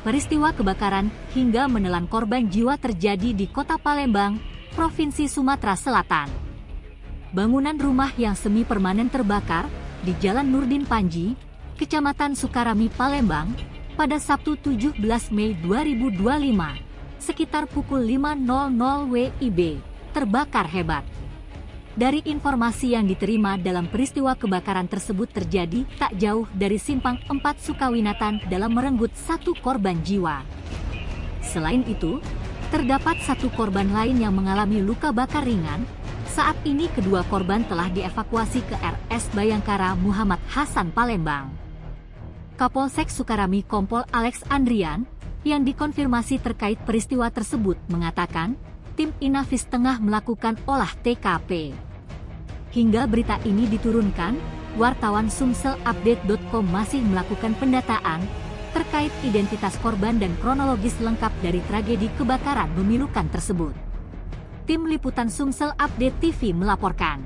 Peristiwa kebakaran hingga menelan korban jiwa terjadi di Kota Palembang, Provinsi Sumatera Selatan. Bangunan rumah yang semi permanen terbakar di Jalan Nurdin Panji, Kecamatan Sukarami, Palembang, pada Sabtu 17 Mei 2025, sekitar pukul 5.00 WIB, terbakar hebat. Dari informasi yang diterima dalam peristiwa kebakaran tersebut terjadi tak jauh dari Simpang 4 Sukawinatan dalam merenggut 1 korban jiwa. Selain itu, terdapat 1 korban lain yang mengalami luka bakar ringan. Saat ini kedua korban telah dievakuasi ke RS Bayangkara Muhammad Hasan Palembang. Kapolsek Sukarami Kompol Alex Andrian, yang dikonfirmasi terkait peristiwa tersebut mengatakan, tim Inafis tengah melakukan olah TKP. Hingga berita ini diturunkan, wartawan sumselupdate.com masih melakukan pendataan terkait identitas korban dan kronologis lengkap dari tragedi kebakaran memilukan tersebut. Tim Liputan Sumsel Update TV melaporkan.